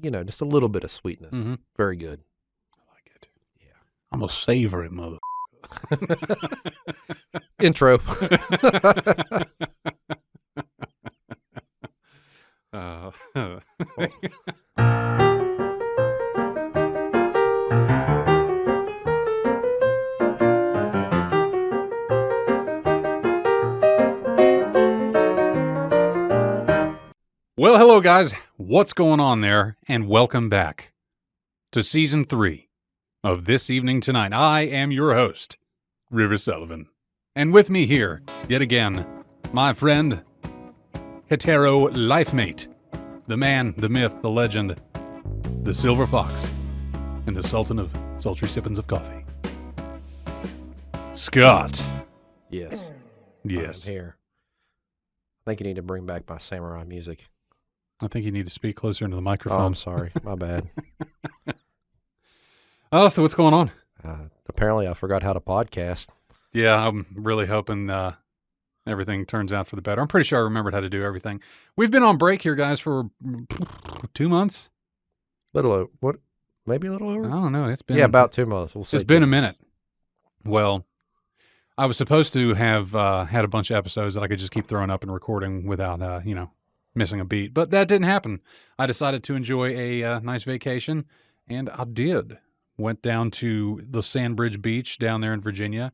just a little bit of sweetness. Mm-hmm. Very good. I like it. Yeah. I'm a savory mother. Intro. Well, hello guys. What's going on there? And welcome back to Season 3 of This Evening Tonight. I am your host, River Sullivan. And with me here, yet again, my friend, hetero life mate, the man, the myth, the legend, the silver fox, and the sultan of sultry sippins of coffee. Scott. Yes. Yes. I'm here. I think you need to bring back my samurai music. I think you need to speak closer into the Oh, microphone. I'm sorry. My bad. Oh, so what's going on? Apparently, I forgot how to podcast. Yeah, I'm really hoping everything turns out for the better. I'm pretty sure I remembered how to do everything. We've been on break here, guys, for 2 months. Maybe a little I over? don't know. It's been about 2 months. We'll say It's been 2 a minute. months. Well, I was supposed to have had a bunch of episodes that I could just keep throwing up and recording without, missing a beat. But that didn't happen. I decided to enjoy a nice vacation, and I did. Went down to the Sandbridge Beach down there in Virginia.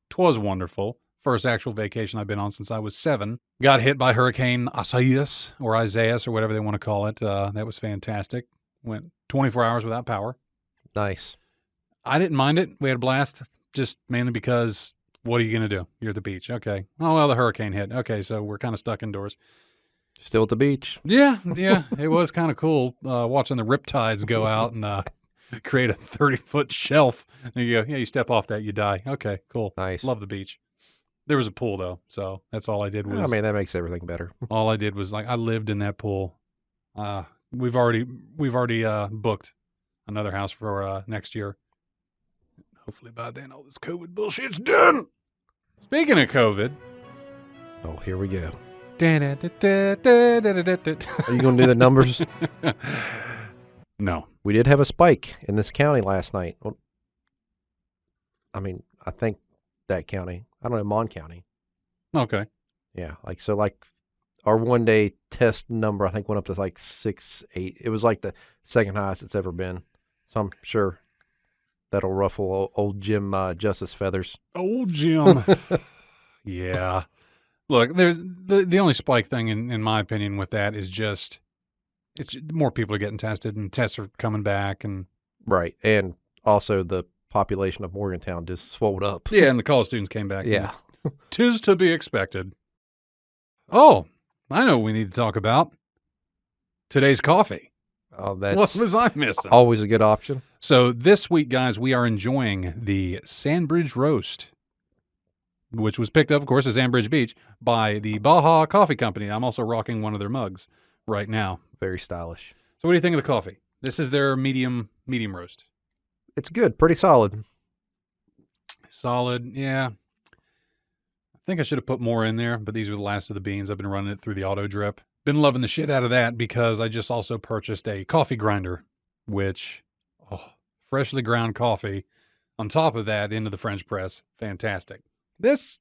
'Twas wonderful. First actual vacation I've been on since I was 7. Got hit by Hurricane Isaias, or whatever they want to call it. That was fantastic. Went 24 hours without power. Nice. I didn't mind it. We had a blast, just mainly because what are you going to do? You're at the beach. Okay. Oh, well, the hurricane hit. Okay, so we're kind of stuck indoors. Still at the beach. Yeah. It was kind of cool watching the riptides go out and create a 30-foot shelf. And you go, yeah, you step off that, you die. Okay, cool. Nice. Love the beach. There was a pool, though, so that's all I did was... that makes everything better. all I did was, I lived in that pool. We've already booked another house for next year. Hopefully by then all this COVID bullshit's done. Speaking of COVID... Oh, here we go. Are Are you going to do the numbers? No. We did have a spike in this county last night. Well, I think that county. I don't know, Mon County. Okay. Yeah, our one-day test number, I think, went up to 6, 8. It was the second highest it's ever been. So I'm sure that'll ruffle old Jim Justice feathers. Old Jim. Yeah. Look, there's the only spike thing, in my opinion, with that is just more people are getting tested and tests are coming back. And Right, and also the population of Morgantown just swelled up. yeah, and the college students came back. Yeah. 'Tis to be expected. Oh, I know what we need to talk about. Today's coffee. Oh, What that's was I missing? always a good option. So this week, guys, we are enjoying the Sandbridge Roast, which was picked up, of course, at Sandbridge Beach by the Baja Coffee Company. I'm also rocking one of their mugs right now. Very stylish. So what do you think of the coffee? This is their medium roast. It's good, pretty solid. Solid, yeah. I think I should have put more in there, but these were the last of the beans. I've been running it through the auto drip. Been loving the shit out of that because I just also purchased a coffee grinder, which, freshly ground coffee on top of that into the French press. Fantastic. This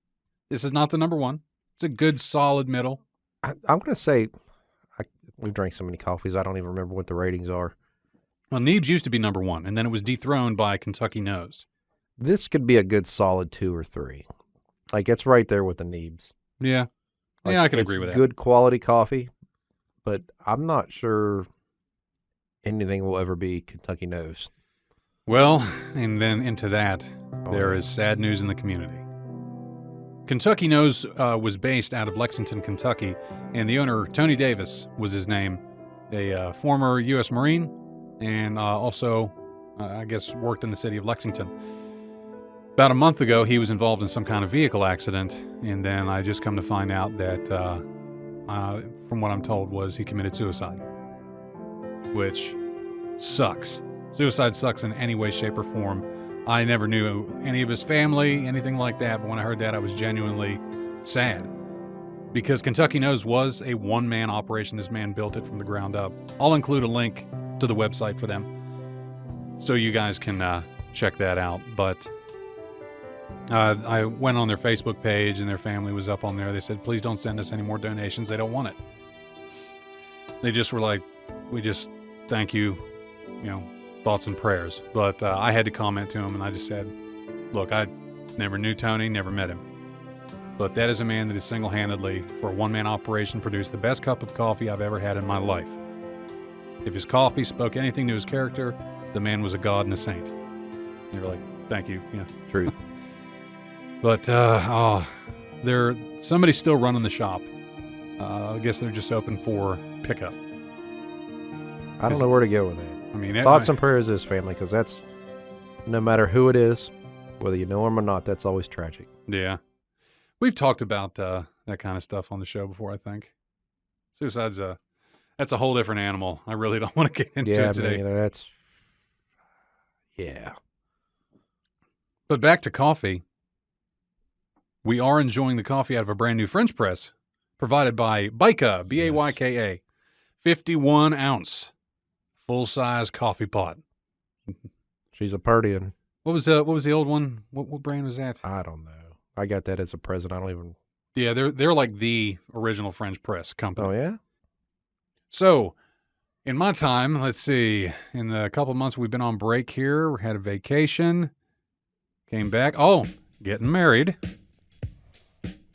is not the number one. It's a good, solid middle. I'm going to say, we've drank so many coffees, I don't even remember what the ratings are. Well, Neebs used to be number one, and then it was dethroned by Kentucky Nose. This could be a good solid 2 or 3. It's right there with the Neebs. Yeah. I can agree with that. Good quality coffee, but I'm not sure anything will ever be Kentucky Nose. Well, and then into that, there is sad news in the community. Kentucky Nose was based out of Lexington, Kentucky, and the owner, Tony Davis, was his name, a former U.S. Marine, and also, I guess, worked in the city of Lexington. About a month ago, he was involved in some kind of vehicle accident, and then I just come to find out that, from what I'm told, was he committed suicide, which sucks. Suicide sucks in any way, shape, or form. I never knew any of his family, anything like that, but when I heard that, I was genuinely sad. Because Kentucky Nose was a one-man operation. This man built it from the ground up. I'll include a link to the website for them, so you guys can check that out. But I went on their Facebook page, and their family was up on there. They said, please don't send us any more donations. They don't want it. They just were like, we just thank you, thoughts and prayers. But I had to comment to him, and I just said, look, I never knew Tony, never met him. But that is a man that has single-handedly, for a one-man operation, produced the best cup of coffee I've ever had in my life. If his coffee spoke anything to his character, the man was a god and a saint. They were like, thank you. Yeah. Truth. But somebody's still running the shop. I guess they're just open for pickup. I don't know where to go with that. I mean, thoughts and prayers to his family, because that's, no matter who it is, whether you know him or not, that's always tragic. Yeah. We've talked about that kind of stuff on the show before, I think. Suicide's that's a whole different animal. I really don't want to get into it today. That's, yeah. But back to coffee. We are enjoying the coffee out of a brand new French press provided by Baja, B-A-Y-K-A. 51-ounce full-size coffee pot. She's a partying. What was the old one? What brand was that? I don't know. I got that as a present. I don't even. Yeah, they're like the original French press company. Oh yeah. So, in my time, let's see, in the couple of months we've been on break here, we had a vacation, came back. Oh, getting married.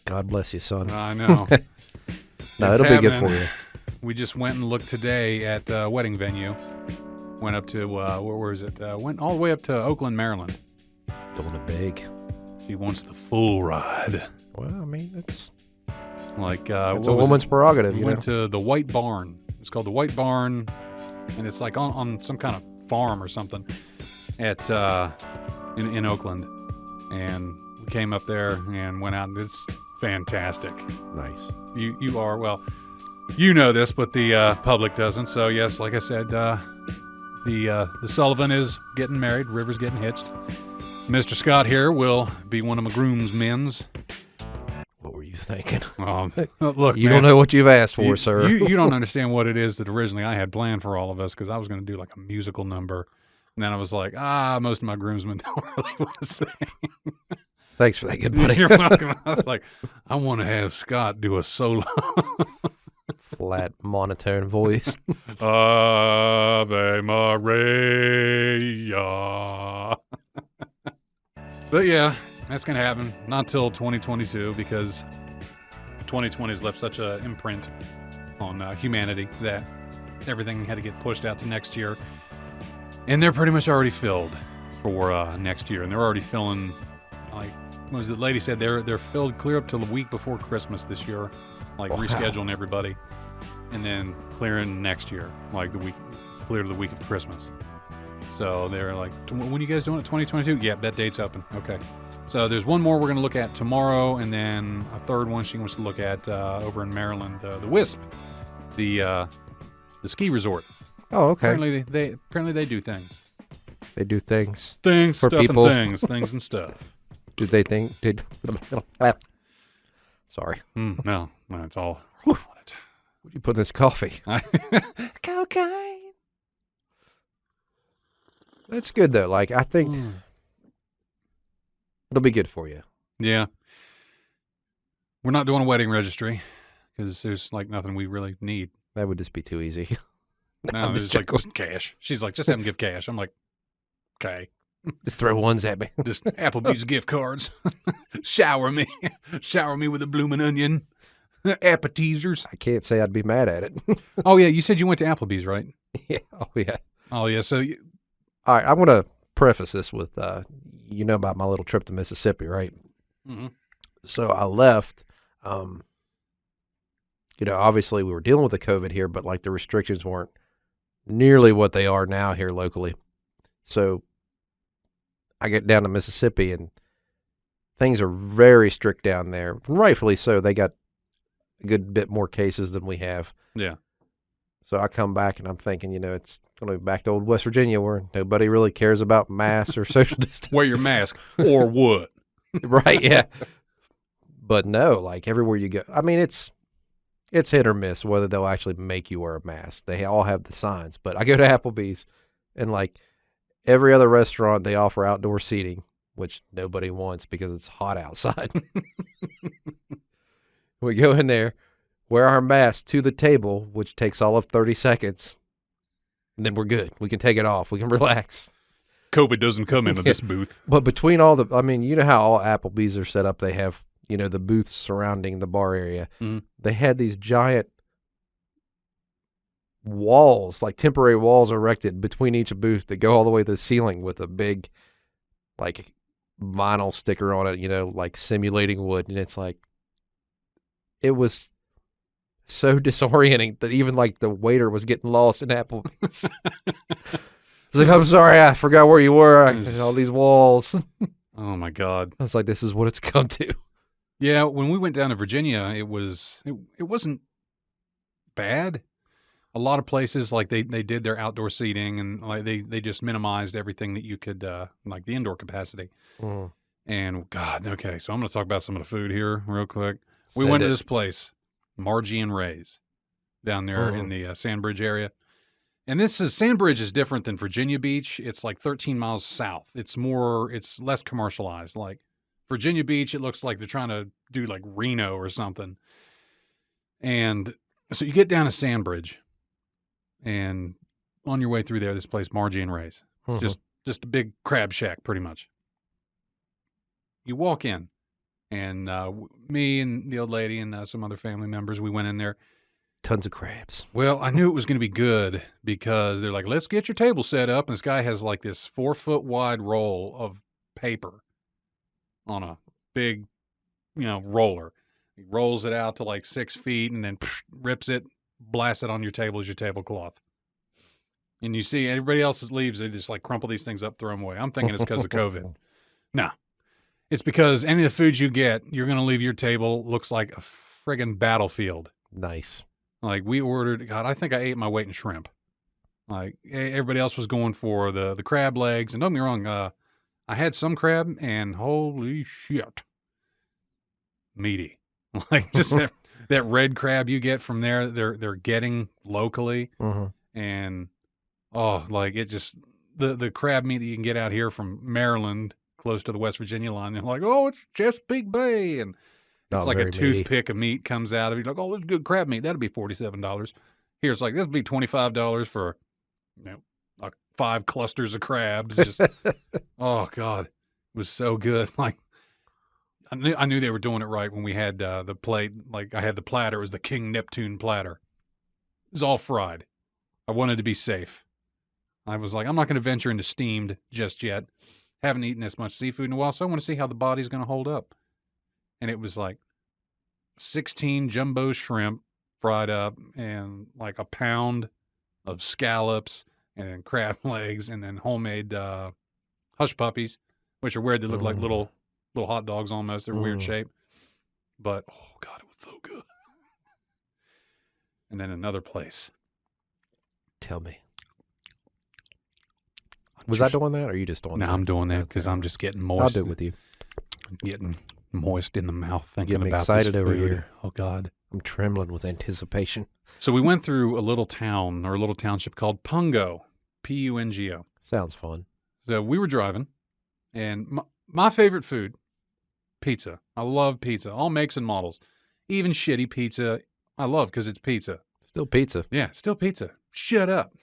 God bless you, son. I know. No, it'll be good for you. We just went and looked today at a wedding venue. Went up to, where is it? Went all the way up to Oakland, Maryland. Doing it big. She wants the full ride. Well, I mean, it's like, it's a woman's prerogative. We went to the White Barn. It's called the White Barn, and it's like on some kind of farm or something at in Oakland. And we came up there and went out, and it's fantastic. Nice. You are, well, you know this, but the public doesn't. So yes, like I said, the Sullivan is getting married. River's getting hitched. Mr. Scott here will be one of my groomsmen's. What were you thinking? Look, you man, don't know what you've asked for, sir. You don't understand what it is that originally I had planned for all of us, because I was going to do like a musical number. And then I was like, most of my groomsmen don't really want to sing. Thanks for that, good buddy. You're welcome. I was like, I want to have Scott do a solo. Flat, monotone voice. Ave Maria. But yeah, that's going to happen. Not till 2022, because 2020 has left such an imprint on humanity that everything had to get pushed out to next year. And they're pretty much already filled for next year. And they're already filling, like, what was it? The lady said they're filled clear up till the week before Christmas this year. Like, wow. Rescheduling everybody. And then clearing next year, like clear to the week of Christmas. So they're like, when are you guys doing it? 2022? Yeah, that date's open. Okay. So there's one more we're going to look at tomorrow, and then a third one she wants to look at over in Maryland, the Wisp, the ski resort. Oh, okay. Apparently they do things. They do things. Things, for stuff, people. and things and stuff. Did they think? Sorry. No, it's all. What'd you put in this coffee? Cocaine. That's good though. Like, I think it'll be good for you. Yeah. We're not doing a wedding registry because there's like nothing we really need. That would just be too easy. No, it's like cash. She's like, just have them give cash. I'm like, okay. Just throw ones at me. Just Applebee's gift cards. Shower me with a bloomin' onion. Appetizers. I can't say I'd be mad at it. Oh yeah, you said you went to Applebee's, right? Yeah. Oh yeah. Oh yeah. So, all right. I want to preface this with, you know about my little trip to Mississippi, right? Mm-hmm. So I left. Obviously we were dealing with the COVID here, but like the restrictions weren't nearly what they are now here locally. So I get down to Mississippi and things are very strict down there. And rightfully so. They got a good bit more cases than we have. Yeah. So I come back and I'm thinking, it's going to be back to old West Virginia where nobody really cares about masks or social distance. Wear your mask or what? Right, yeah. But no, like everywhere you go. I mean, it's It's hit or miss whether they'll actually make you wear a mask. They all have the signs, but I go to Applebee's and like every other restaurant, they offer outdoor seating, which nobody wants because it's hot outside. We go in there, wear our mask to the table, which takes all of 30 seconds, and then we're good. We can take it off. We can relax. COVID doesn't come into this booth. But between all the, I mean, you know how all Applebee's are set up? They have, you know, the booths surrounding the bar area. Mhm. They had these giant walls, like temporary walls erected between each booth that go all the way to the ceiling with a big, like, vinyl sticker on it, you know, like simulating wood. And it's like, it was so disorienting that even like the waiter was getting lost in Applebee's. It's like, I'm sorry, I forgot where you were. All these walls. Oh my God. I was like, this is what it's come to. Yeah, when we went down to Virginia, it wasn't bad. A lot of places, like they did their outdoor seating and like they just minimized everything that you could, like the indoor capacity. Mm. And God, okay, so I'm going to talk about some of the food here real quick. We went to this place, Margy and Ray's, down there in the Sandbridge area. And Sandbridge is different than Virginia Beach. It's like 13 miles south. It's less commercialized. Like Virginia Beach, it looks like they're trying to do like Reno or something. And so you get down to Sandbridge, and on your way through there, this place, Margy and Ray's. It's just a big crab shack, pretty much. You walk in, and me and the old lady and some other family members, we went in there. Tons of crabs. Well, I knew it was going to be good because they're like, let's get your table set up. And this guy has like this 4-foot wide roll of paper on a big, roller. He rolls it out to like 6 feet and then rips it, blasts it on your table as your tablecloth. And you see everybody else's leaves, they just like crumple these things up, throw them away. I'm thinking it's because of COVID. No, it's because any of the food you get, you're going to leave your table looks like a friggin' battlefield. Nice. Like we ordered, God, I think I ate my weight in shrimp. Like everybody else was going for the crab legs. And don't get me wrong, I had some crab and holy shit, meaty. Like just that red crab you get from there, they're getting locally. And like it just, the crab meat that you can get out here from Maryland, close to the West Virginia line, they're like, oh, it's Chesapeake Bay. And it's like a toothpick of meat comes out of it. Like, oh, this is good crab meat. That'll be $47. Here, it's like, this will be $25 for, 5 clusters of crabs. Just, oh, God. It was so good. Like, I knew they were doing it right when we had the plate. Like, I had the platter. It was the King Neptune platter. It was all fried. I wanted to be safe. I was like, I'm not going to venture into steamed just yet. Haven't eaten this much seafood in a while, so I want to see how the body's going to hold up. And it was like 16 jumbo shrimp fried up and like a pound of scallops and crab legs and then homemade hush puppies, which are weird. They look like little hot dogs almost. They're weird shape. But, oh, God, it was so good. And then another place. Tell me. Was I doing that or are you just doing that? No, I'm doing that because I'm just getting moist. I'll do it with you. I'm getting moist in the mouth thinking about excited this over food. here. Oh, God. I'm trembling with anticipation. So we went through a little town or a little township called Pungo, Pungo. Sounds fun. So we were driving, and my favorite food, pizza. I love pizza, all makes and models. Even shitty pizza, I love because it's pizza. Still pizza. Yeah, still pizza. Shut up.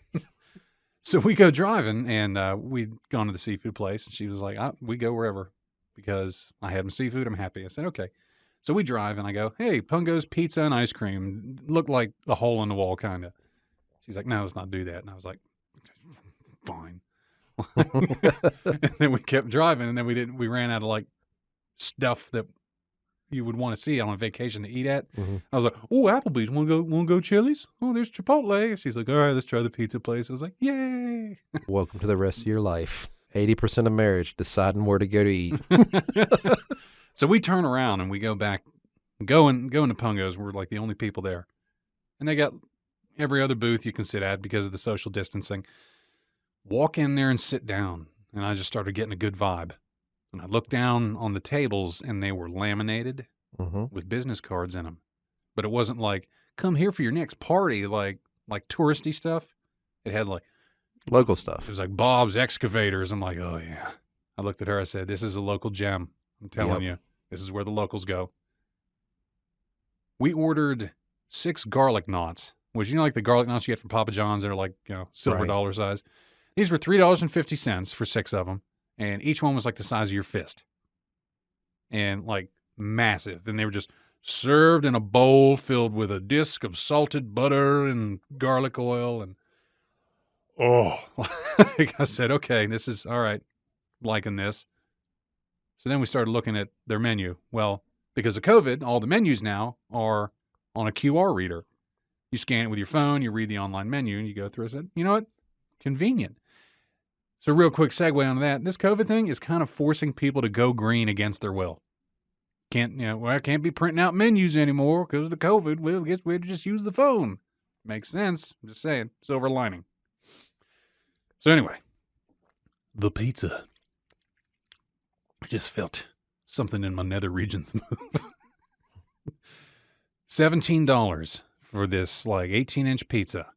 So we go driving, and we'd gone to the seafood place, and she was like, we go wherever because I had my seafood. I'm happy. I said, okay. So we drive, and I go, hey, Pungo's Pizza and Ice Cream. Looked like a hole in the wall, kind of. She's like, no, let's not do that. And I was like, fine. And then we kept driving, and then we ran out of, like, stuff that you would want to see on a vacation to eat at. I was like, oh, Applebee's. Want to go Chili's? Oh, there's Chipotle. She's like, all right, let's try the pizza place. I was like, yay. Welcome to the rest of your life. 80% of marriage, deciding where to go to eat. So we turn around and we go back, going to Pungos. We're like the only people there. And they got every other booth you can sit at because of the social distancing. Walk in there and sit down. And I just started getting a good vibe. And I looked down on the tables and they were laminated with business cards in them. But it wasn't like come here for your next party, like touristy stuff. It had like, Local it stuff. was like Bob's Excavators. I'm like, oh yeah. I looked at her. I said, this is a local gem. I'm telling you, this is where the locals go. We ordered 6 garlic knots, which, you know, like the garlic knots you get from Papa John's that are like, you know, silver Right. dollar size. These were $3.50 for 6 of them. And each one was like the size of your fist. And like massive. And they were just served in a bowl filled with a disc of salted butter and garlic oil. And like I said, okay, this is all right. Liking this. So then we started looking at their menu. Well, because of COVID, all the menus now are on a QR reader. You scan it with your phone, you read the online menu, and you go through. I said, you know what? Convenient. So real quick segue onto that. This COVID thing is kind of forcing people to go green against their will. I can't be printing out menus anymore because of the COVID. Well, I guess we had to just use the phone. Makes sense. I'm just saying. Silver lining. So anyway, the pizza. I just felt something in my nether regions move. $17 for this like 18-inch pizza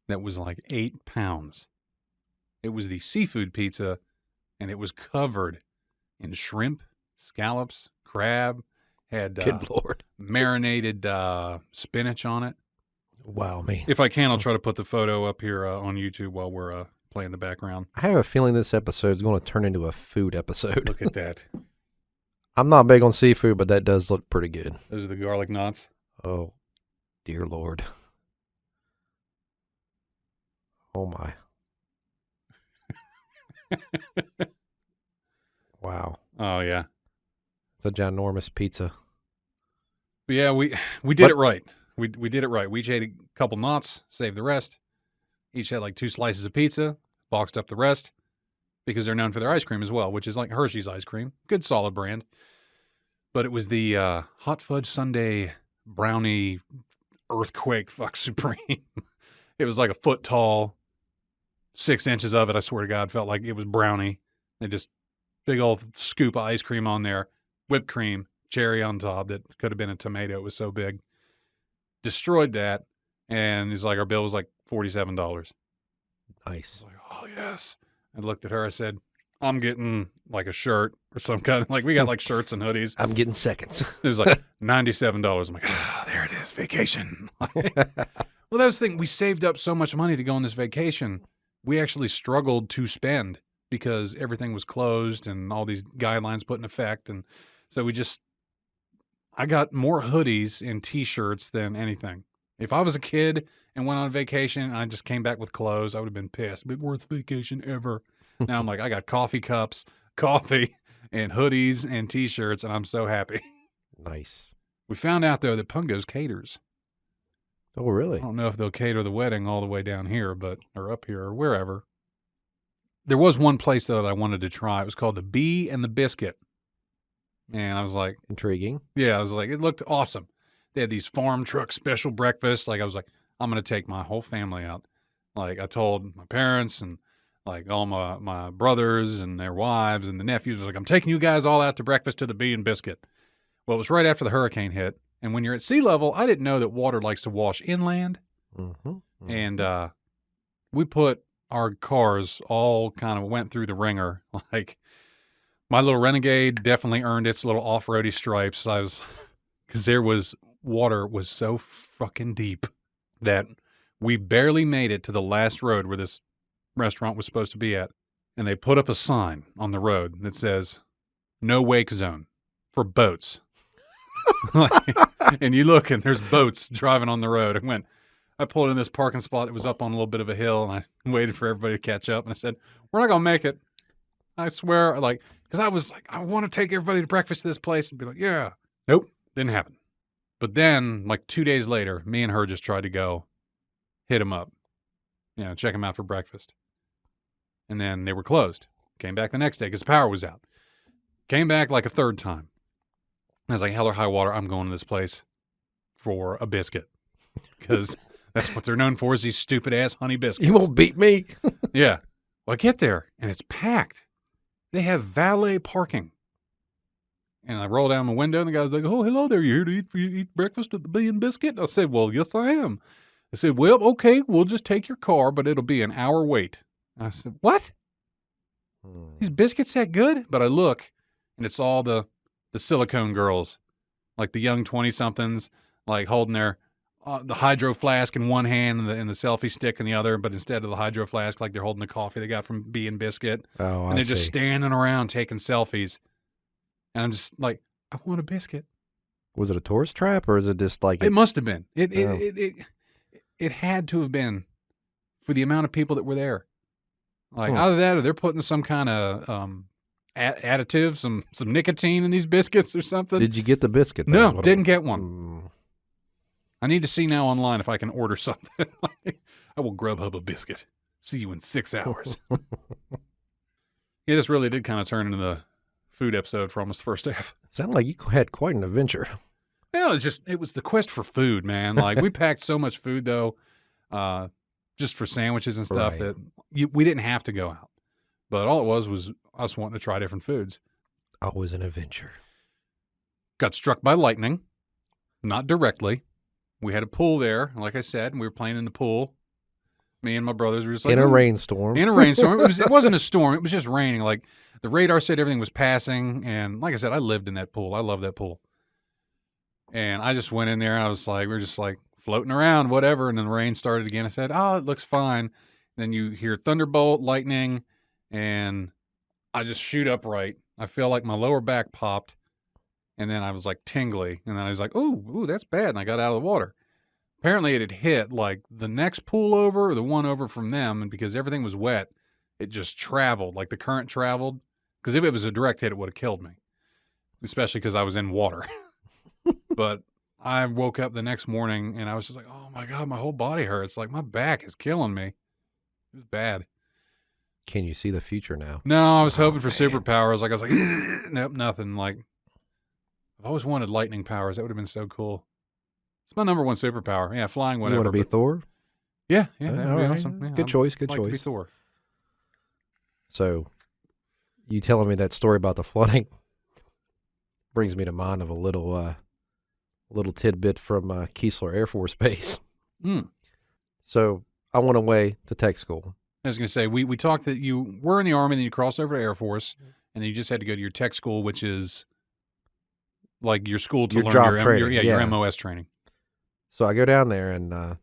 that was like 8 pounds. It was the seafood pizza, and it was covered in shrimp, scallops, crab, had Good Lord. marinated spinach on it. Wow, man. If I can, I'll try to put the photo up here on YouTube while we're playing the background. I have a feeling this episode is going to turn into a food episode. Look at that. I'm not big on seafood, but that does look pretty good. Those are the garlic knots. Oh, dear Lord. Oh, my. Wow. Oh, yeah. It's a ginormous pizza. But yeah, we did it right. We did it right. We each ate a couple knots, saved the rest. Each had like 2 slices of pizza, boxed up the rest, because they're known for their ice cream as well, which is like Hershey's ice cream. Good, solid brand. But it was the hot fudge sundae brownie earthquake fuck supreme. It was like a foot tall, 6 inches of it, I swear to God, felt like it was brownie. They just big old scoop of ice cream on there, whipped cream, cherry on top that could have been a tomato. It was so big. Destroyed that, and he's like, our bill was like $47. I Nice. was like, oh, yes. I looked at her. I said, I'm getting like a shirt or some kind of, like, we got like shirts and hoodies. I'm getting seconds. It was like $97. I'm like, there it is, vacation. Well, that was the thing. We saved up so much money to go on this vacation. We actually struggled to spend because everything was closed and all these guidelines put in effect. And so I got more hoodies and T-shirts than anything. If I was a kid and went on vacation and I just came back with clothes, I would have been pissed. Big worst vacation ever. Now I'm like, I got coffee cups, coffee, and hoodies and T-shirts, and I'm so happy. Nice. We found out, though, that Pungos caters. Oh, really? I don't know if they'll cater the wedding all the way down here, or up here, or wherever. There was one place, though, that I wanted to try. It was called the Bee and the Biscuit. And I was like, Intriguing. yeah, I was like, it looked awesome. They had these farm truck special breakfasts. Like, I was like, I'm going to take my whole family out. Like, I told my parents and like all my brothers and their wives and the nephews. I was like, I'm taking you guys all out to breakfast to the Bee and Biscuit. Well, it was right after the hurricane hit. And when you're at sea level, I didn't know that water likes to wash inland. Mm-hmm. Mm-hmm. And we put our cars all kind of went through the ringer. Like, my little Renegade definitely earned its little off-roady stripes. Because water was so fucking deep that we barely made it to the last road where this restaurant was supposed to be at. And they put up a sign on the road that says, no wake zone for boats. And you look and there's boats driving on the road. I pulled in this parking spot that was up on a little bit of a hill, and I waited for everybody to catch up. And I said, we're not going to make it. I swear, because I was like, I want to take everybody to breakfast to this place and be like, yeah. Nope, didn't happen. But then, like 2 days later, me and her just tried to go hit them up, check them out for breakfast. And then they were closed. Came back the next day because the power was out. Came back like a third time. I was like, hell or high water, I'm going to this place for a biscuit. Because that's what they're known for, is these stupid-ass honey biscuits. You won't beat me. Yeah. Well, I get there, and it's packed. They have valet parking. And I roll down my window, and the guy's like, "Oh, hello there. You here to eat breakfast at the Bee and Biscuit?" I said, "Well, yes, I am." I said, "Well, okay, we'll just take your car, but it'll be an hour wait." I said, "What? These biscuits that good?" But I look, and it's all the silicone girls, like the young 20-somethings, like holding their the hydro flask in one hand and the selfie stick in the other, but instead of the hydro flask, like they're holding the coffee they got from Bee and Biscuit. Oh, And they're just standing around taking selfies. And I'm just like, I want a biscuit. Was it a tourist trap, or is it just like It must have been. It had to have been for the amount of people that were there. Like either that, or they're putting some kind of additive, some nicotine in these biscuits or something. Did you get the biscuit? No, didn't get one. I need to see now online if I can order something. I will Grubhub a biscuit. See you in 6 hours. Yeah, this really did kind of turn into the food episode for almost the first half. Sounded like you had quite an adventure. Well, it was the quest for food, man. Like we packed so much food though, just for sandwiches and stuff that we didn't have to go out. But all it was us wanting to try different foods. Always an adventure. Got struck by lightning, not directly. We had a pool there, like I said, and we were playing in the pool. Me and my brothers were just like... In a rainstorm. In a rainstorm. It wasn't a storm. It was just raining. Like, the radar said everything was passing, and like I said, I lived in that pool. I love that pool. And I just went in there, and I was like, we were just like floating around, whatever, and then the rain started again. I said, oh, it looks fine. Then you hear thunderbolt, lightning, and I just shoot upright. I feel like my lower back popped. And then I was like tingly. And then I was like, ooh, that's bad. And I got out of the water. Apparently it had hit like the next pool over or the one over from them. And because everything was wet, it just traveled. Like the current traveled. Because if it was a direct hit, it would have killed me. Especially because I was in water. But I woke up the next morning and I was just like, oh my God, my whole body hurts. Like my back is killing me. It was bad. Can you see the future now? No, I was hoping for superpowers. Like I was like, nope, nothing. Like, I've always wanted lightning powers. That would have been so cool. It's my number one superpower. Yeah, flying, whatever. You want to be Thor? Yeah, that would be awesome. Yeah, good choice. I'd like to be Thor. So, you telling me that story about the flooding brings me to mind of a little tidbit from Keesler Air Force Base. So, I went away to tech school. I was going to say, we talked that you were in the Army, then you crossed over to Air Force, and then you just had to go to your tech school, which is like your school to your learn job your training. your MOS training. So I go down there, and of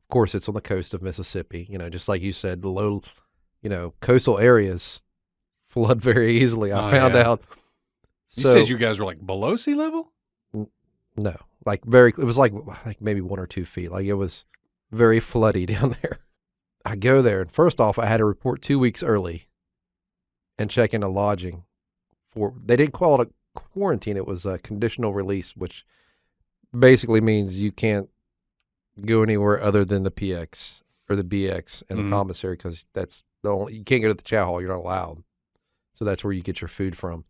course it's on the coast of Mississippi. You know, just like you said, the low, coastal areas flood very easily. I found out. You said you guys were like below sea level? No, like it was like maybe 1 or 2 feet. Like it was very floody down there. I go there, and first off, I had to report 2 weeks early and check into lodging. They didn't call it a quarantine. It was a conditional release, which basically means you can't go anywhere other than the PX or the BX and the commissary, because that's the only, you can't go to the chow hall. You're not allowed. So that's where you get your food from.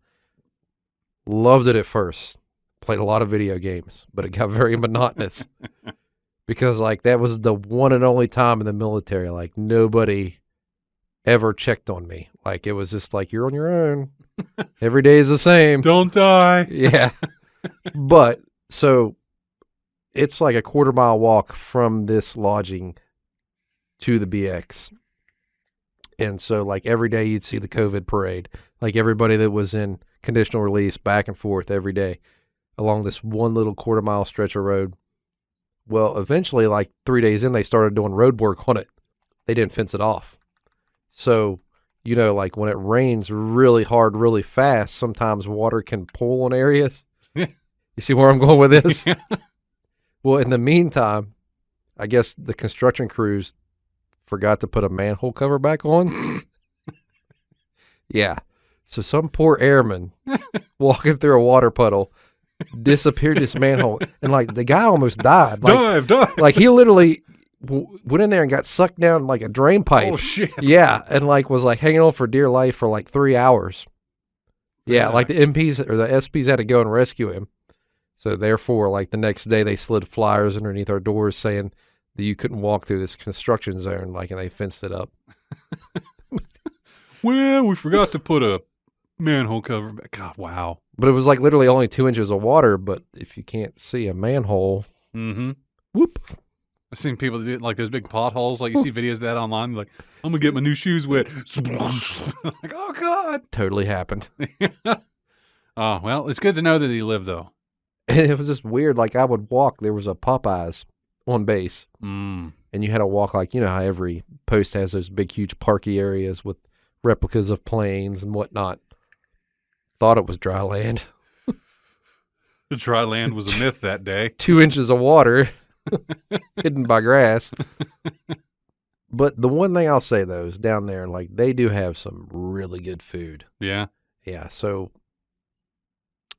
Loved it at first. Played a lot of video games, but it got very monotonous because like that was the one and only time in the military, like nobody ever checked on me. Like it was just like, you're on your own. Every day is the same. Don't die. Yeah. But so it's like a 1/4 mile walk from this lodging to the BX. And so like every day you'd see the COVID parade, like everybody that was in conditional release back and forth every day along this one little 1/4 mile stretch of road. Well, eventually, like 3 days in, they started doing road work on it. They didn't fence it off. So, like when it rains really hard, really fast, sometimes water can pool on areas. You see where I'm going with this? Well, in the meantime, I guess the construction crews forgot to put a manhole cover back on. Yeah. So some poor airman walking through a water puddle disappeared this manhole, and like the guy almost died. Like, dive. Like he literally went in there and got sucked down like a drain pipe. Oh shit! Yeah, and like was like hanging on for dear life for like 3 hours. Yeah, like the MPs or the SPs had to go and rescue him. So therefore, like the next day, they slid flyers underneath our doors saying that you couldn't walk through this construction zone, like, and they fenced it up. Well, we forgot to put a Manhole cover. God, wow. But it was like literally only 2 inches of water. But if you can't see a manhole, Mm-hmm. whoop. I've seen people do like those big potholes. Like you see videos of that online. Like, I'm gonna get my new shoes wet. Like, oh God. Totally happened. Oh well, it's good to know that he lived though. And it was just weird. Like I would walk. There was a Popeyes on base. Mm. And you had to walk like, you know how every post has those big, huge parky areas with replicas of planes and whatnot. Thought it was dry land. The dry land was a myth that day. 2 inches of water hidden by grass. But the one thing I'll say, though, is down there, like, they do have some really good food. Yeah. Yeah, so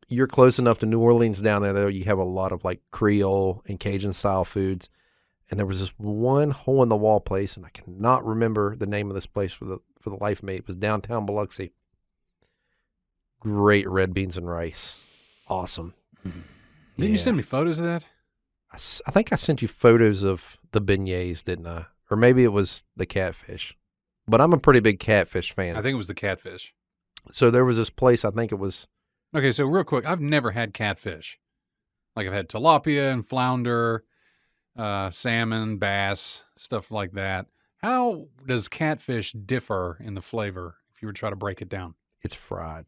you're close enough to New Orleans down there, though. You have a lot of, like, Creole and Cajun-style foods. And there was this one hole-in-the-wall place, and I cannot remember the name of this place for the life of me. It was downtown Biloxi. Great red beans and rice. Awesome. Didn't you send me photos of that? I think I sent you photos of the beignets, didn't I? Or maybe it was the catfish. But I'm a pretty big catfish fan. I think it was the catfish. So there was this place, I think it was... Okay, so real quick, I've never had catfish. Like I've had tilapia and flounder, salmon, bass, stuff like that. How does catfish differ in the flavor if you were to try to break it down? It's fried.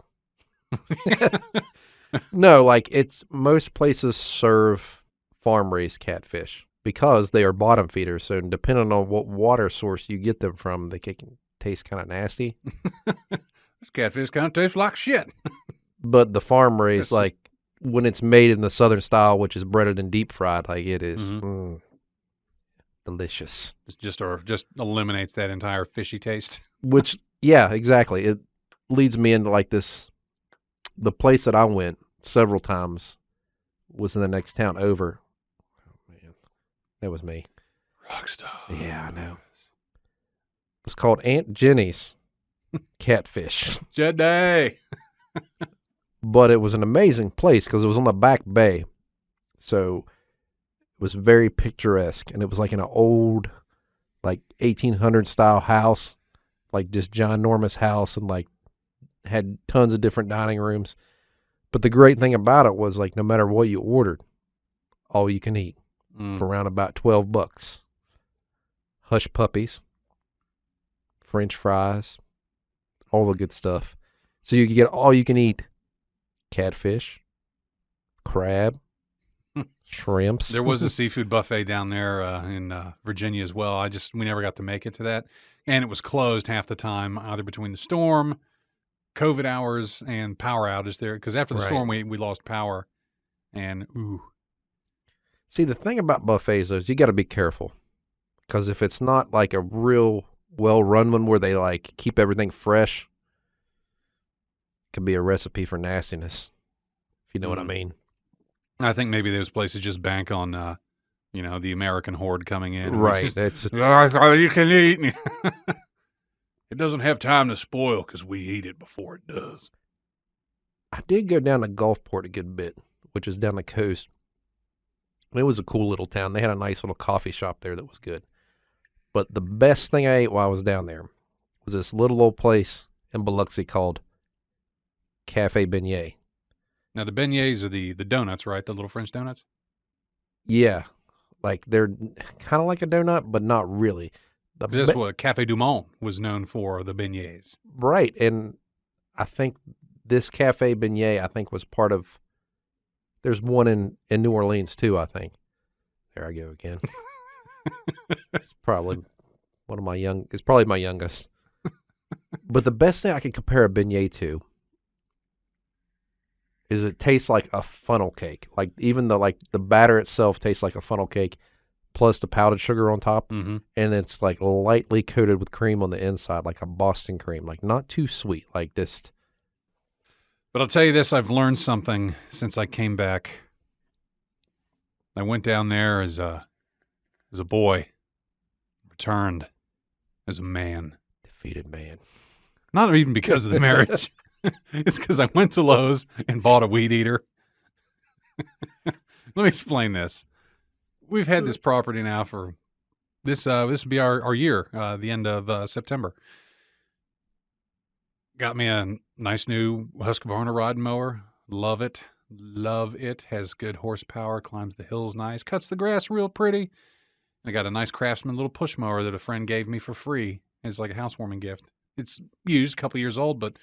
No, like most places serve farm-raised catfish because they are bottom feeders. So depending on what water source you get them from, they can taste kind of nasty. This catfish kind of tastes like shit. But the farm-raised, like when it's made in the southern style, which is breaded and deep fried, like it is delicious. It's just eliminates that entire fishy taste. Which, yeah, exactly. It leads me into like this. The place that I went several times was in the next town over. Oh, man. That was me. Rockstar. Yeah, I know. It was called Aunt Jenny's Catfish. Jedi. But it was an amazing place because it was on the back bay. So it was very picturesque. And it was like in an old, like 1800 style house, like just ginormous house, and like had tons of different dining rooms. But the great thing about it was like no matter what you ordered, all you can eat for around about $12. Hush puppies, French fries, all the good stuff. So you can get all you can eat catfish, crab, shrimps. There was a seafood buffet down there in Virginia as well. We never got to make it to that. And it was closed half the time, either between the storm, COVID hours, and power outage there. Because after the storm, we lost power. And, ooh. See, the thing about buffets is you got to be careful. Because if it's not like a real well-run one where they like keep everything fresh, it could be a recipe for nastiness, if you know what I mean. I think maybe those places just bank on, the American horde coming in. Right. That's all you can eat. It doesn't have time to spoil because we eat it before it does. I did go down to Gulfport a good bit, which is down the coast. It was a cool little town. They had a nice little coffee shop there that was good. But the best thing I ate while I was down there was this little old place in Biloxi called Cafe Beignet. Now, the beignets are the donuts, right? The little French donuts? Yeah. Like, they're kind of like a donut, but not really. That's what Café du Monde was known for, the beignets. Right. And I think this Cafe Beignet, I think, was part of... There's one in New Orleans, too, I think. There I go again. It's probably it's probably my youngest. But the best thing I can compare a beignet to is it tastes like a funnel cake. Like even the batter itself tastes like a funnel cake, plus the powdered sugar on top, and it's like lightly coated with cream on the inside, like a Boston cream, like not too sweet, like this. But I'll tell you this: I've learned something since I came back. I went down there as a boy, returned as a man, defeated man. Not even because of the marriage. It's because I went to Lowe's and bought a weed eater. Let me explain this. We've had this property now for this will be our year, the end of September. Got me a nice new Husqvarna riding mower. Love it. Love it. Has good horsepower, climbs the hills nice, cuts the grass real pretty. I got a nice Craftsman little push mower that a friend gave me for free as like a housewarming gift. It's used, a couple years old, but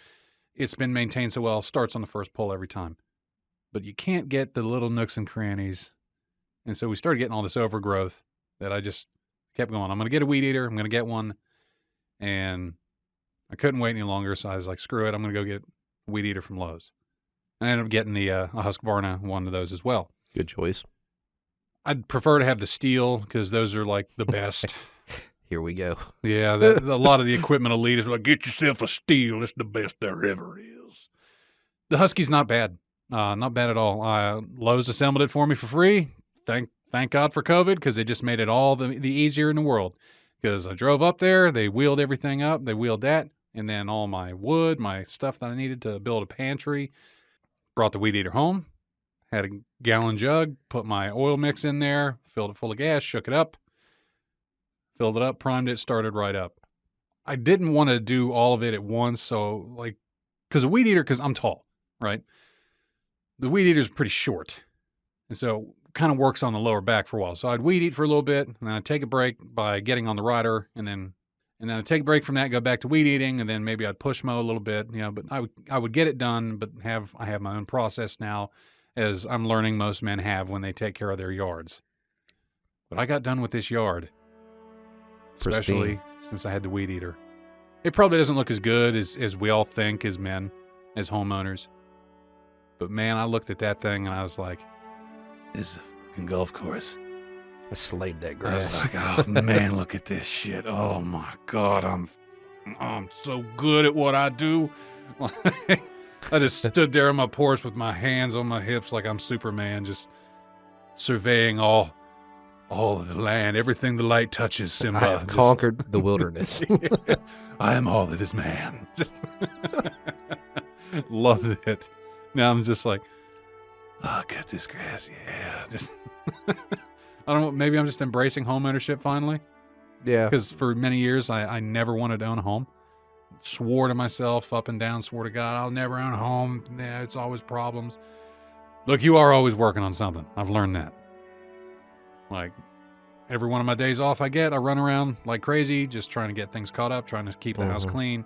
it's been maintained so well, starts on the first pull every time. But you can't get the little nooks and crannies. And so we started getting all this overgrowth that I just kept going. I'm going to get a weed eater. I'm going to get one. And I couldn't wait any longer, so I was like, screw it. I'm going to go get a weed eater from Lowe's. I ended up getting a Husqvarna one of those as well. Good choice. I'd prefer to have the steel because those are like the best. Here we go. Yeah, a lot of the equipment elitists are like, get yourself a steel. It's the best there ever is. The Husky's not bad. Not bad at all. Lowe's assembled it for me for free. Thank God for COVID because they just made it all the easier in the world. Because I drove up there, they wheeled everything up. They wheeled that, and then all my wood, my stuff that I needed to build a pantry. Brought the weed eater home. Had a gallon jug, put my oil mix in there, filled it full of gas, shook it up, filled it up, primed it, started right up. I didn't want to do all of it at once, so like, because a weed eater, because I'm tall, right? The weed eater is pretty short, and so kind of works on the lower back for a while. So I'd weed eat for a little bit, and then I'd take a break by getting on the rider, and then I'd take a break from that, go back to weed eating, and then maybe I'd push mow a little bit, but I would get it done, but I have my own process now, as I'm learning most men have when they take care of their yards. But I got done with this yard, especially Pristine. since I had the weed eater. It probably doesn't look as good as we all think as men, as homeowners. But man, I looked at that thing and I was like, this is a fucking golf course. I slayed that I grass. was like, oh man, look at this shit. Oh my God, I'm so good at what I do. I just stood there on my porch with my hands on my hips like I'm Superman, just surveying all of the land, everything the light touches, Simba. I have conquered the wilderness. I am all that is man. Just loved it. Now I'm just like, oh, cut this grass, yeah. Just I don't know, maybe I'm just embracing home ownership finally. Yeah. Because for many years, I never wanted to own a home. Swore to myself up and down, swore to God, I'll never own a home. Yeah, it's always problems. Look, you are always working on something. I've learned that. Like, every one of my days off I run around like crazy, just trying to get things caught up, trying to keep the house clean.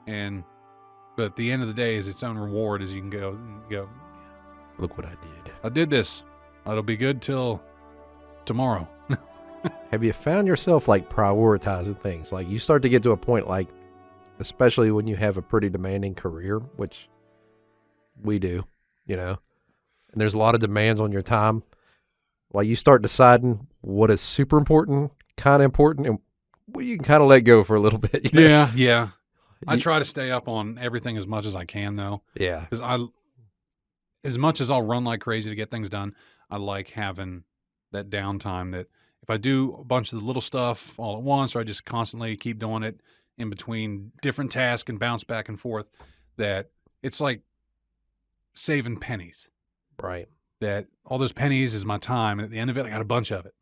But at the end of the day is its own reward as you can go, Look what I did. I did this. It'll be good till tomorrow. Have you found yourself like prioritizing things? Like you start to get to a point like, especially when you have a pretty demanding career, which we do, and there's a lot of demands on your time. Like you start deciding what is super important, kind of important, and what you can kind of let go for a little bit. Yeah. I try to stay up on everything as much as I can, though. Yeah. Because as much as I'll run like crazy to get things done, I like having that downtime that if I do a bunch of the little stuff all at once, or I just constantly keep doing it in between different tasks and bounce back and forth, that it's like saving pennies. Right. That all those pennies is my time, and at the end of it, I got a bunch of it.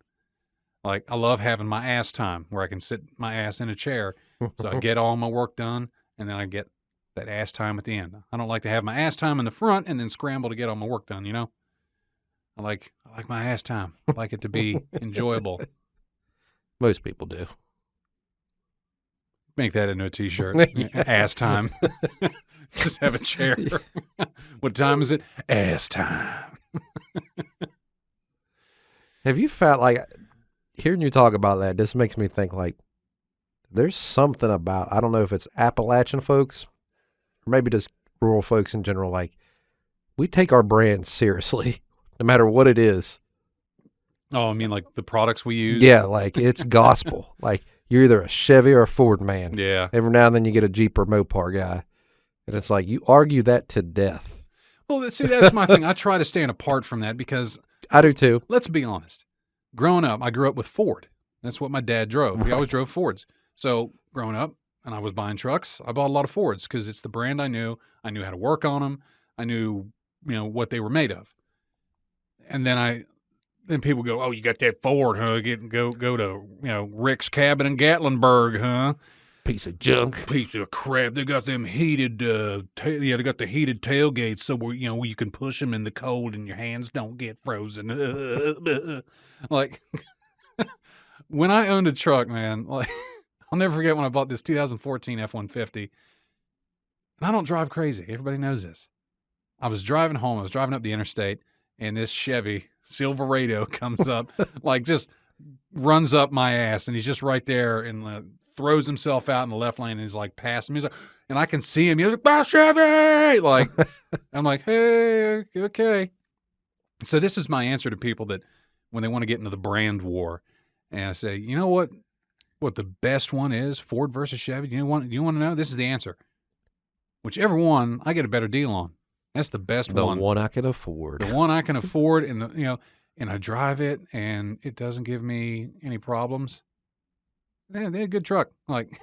Like, I love having my ass time where I can sit my ass in a chair so I get all my work done, and then I get that ass time at the end. I don't like to have my ass time in the front and then scramble to get all my work done, I like my ass time. I like it to be enjoyable. Most people do. Make that into a t-shirt. Ass time. Just have a chair. What time is it? Ass time. Have you felt like, hearing you talk about that, this makes me think like there's something about, I don't know if it's Appalachian folks or maybe just rural folks in general, like we take our brand seriously, no matter what it is. Oh, I mean like the products we use? Yeah, like it's gospel. Like you're either a Chevy or a Ford man. Yeah. Every now and then you get a Jeep or Mopar guy. And it's like you argue that to death. Well, see, that's my thing. I try to stand apart from that because I do too. let's be honest. Growing up, I grew up with Ford. That's what my dad drove. He always drove Fords. So growing up, and I was buying trucks, I bought a lot of Fords because it's the brand I knew. I knew how to work on them. I knew, what they were made of. And then people go, oh, you got that Ford, huh? Go to, Rick's Cabin in Gatlinburg, huh? Piece of junk. Piece of crap. They got them heated, they got the heated tailgates so where you can push them in the cold and your hands don't get frozen. Like, when I owned a truck, man, like, I'll never forget when I bought this 2014 F-150. And I don't drive crazy. Everybody knows this. I was driving home. I was driving up the interstate, and this Chevy Silverado comes up, like, just runs up my ass, and he's just right there and throws himself out in the left lane, and he's like passing me. He's like, and I can see him. He's like, "Bye, Chevy!" Like, I'm like, "Hey, okay." So this is my answer to people that when they want to get into the brand war, and I say, you know what the best one is? Ford versus Chevy. Do you want to know? This is the answer. Whichever one I get a better deal on. That's the best one. The one I can afford. The one I can afford, and and I drive it, and it doesn't give me any problems. They're a good truck. Like,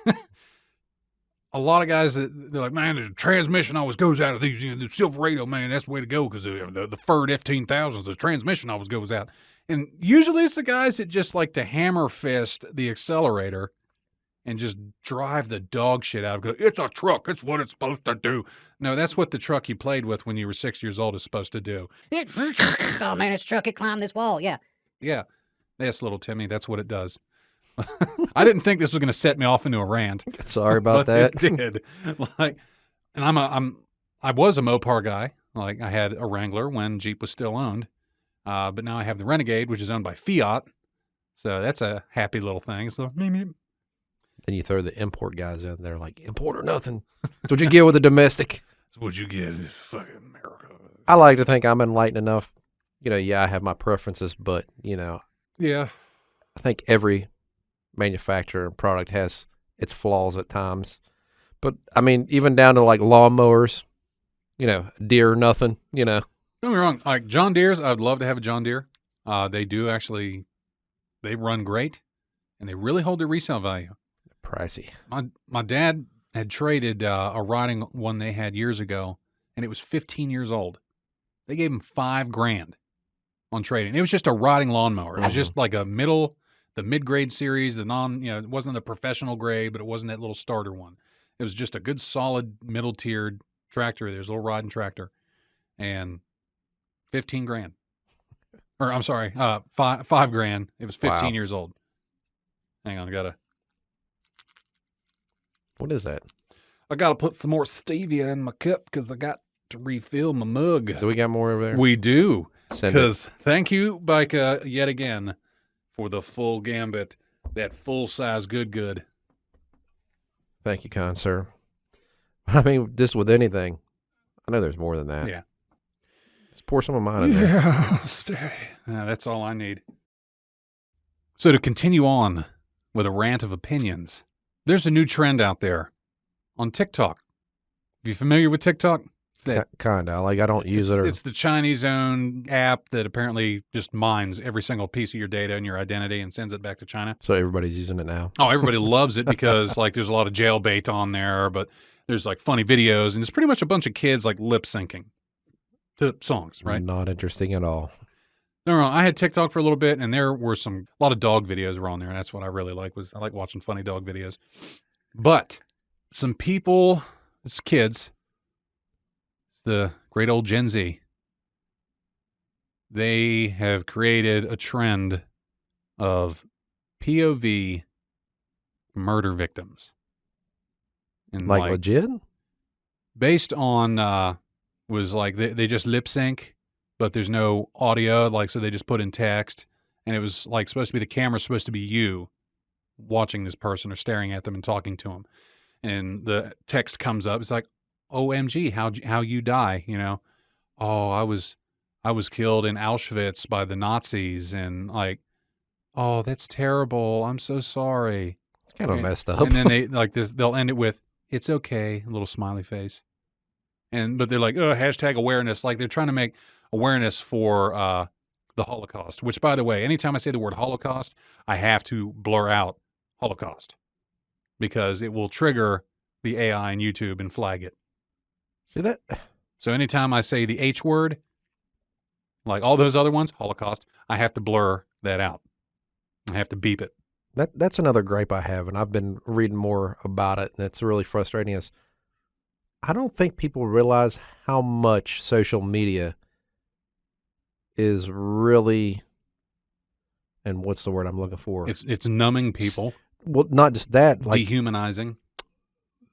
a lot of guys, they're like, man, the transmission always goes out of these. The Silverado, man, that's the way to go because the Ford F-15000s, the transmission always goes out. And usually it's the guys that just like to hammer fist the accelerator and just drive the dog shit out of it. It's a truck. It's what it's supposed to do. No, that's what the truck you played with when you were 6 years old is supposed to do. Oh, man, it's a truck. It climbed this wall. Yeah. Yeah. Yes, little Timmy, that's what it does. I didn't think this was going to set me off into a rant. Sorry about that. It did. Like, and I was a Mopar guy. Like, I had a Wrangler when Jeep was still owned. But now I have the Renegade, which is owned by Fiat. So that's a happy little thing. So, Then you throw the import guys in there like, import or nothing. That's what you get with a domestic. That's what you get is fucking America. I like to think I'm enlightened enough. I have my preferences, but, Yeah. I think every manufacturer and product has its flaws at times. But, I mean, even down to, like, lawnmowers, deer or nothing, Don't get me wrong. Like, John Deere's, I'd love to have a John Deere. They do actually, they run great, and they really hold their resale value. Pricey. My dad had traded a riding one they had years ago, and it was 15 years old. They gave him $5,000 on trading. It was just a riding lawnmower. It was just like the mid-grade series, it wasn't the professional grade, but it wasn't that little starter one. It was just a good, solid, middle-tiered tractor. There's a little riding tractor, and $15,000. Or I'm sorry, $5,000. It was 15 years old. Hang on, What is that? I gotta put some more stevia in my cup because I got to refill my mug. Do we got more over there? We do. Send it. Because thank you, Micah, yet again, for the full gambit, that full-size good. Thank you, kind sir. I mean, just with anything, I know there's more than that. Yeah. Let's pour some of mine in there. Yeah, that's all I need. So to continue on with a rant of opinions, there's a new trend out there on TikTok. Are you familiar with TikTok? Kind of. Like, I don't use it. It's the Chinese-owned app that apparently just mines every single piece of your data and your identity and sends it back to China. So everybody's using it now. Oh, everybody loves it because, like, there's a lot of jailbait on there, but there's, like, funny videos, and it's pretty much a bunch of kids, like, lip-syncing to songs, right? Not interesting at all. No, I had TikTok for a little bit, and there were a lot of dog videos were on there, and that's what I really like. I like watching funny dog videos. But some people, it's kids, it's the great old Gen Z. They have created a trend of POV murder victims. And like legit? Based on, was like they just lip sync, but there's no audio, like, so they just put in text, and it was like supposed to be the camera's supposed to be you watching this person or staring at them and talking to them. And the text comes up. It's like, OMG, how you die, Oh, I was killed in Auschwitz by the Nazis, and like, oh, that's terrible. I'm so sorry. It's kind of messed up. And then they'll end it with, it's okay, a little smiley face. But they're like, oh, hashtag awareness. Like, they're trying to make awareness for the Holocaust, which, by the way, anytime I say the word Holocaust, I have to blur out Holocaust because it will trigger the AI in YouTube and flag it. See that? So anytime I say the H word, like all those other ones, Holocaust, I have to blur that out. I have to beep it That's another gripe I have, and I've been reading more about it, and it's really frustrating. Is I don't think people realize how much social media is really, and what's the word I'm looking for? It's numbing people, Well, not just that, like dehumanizing.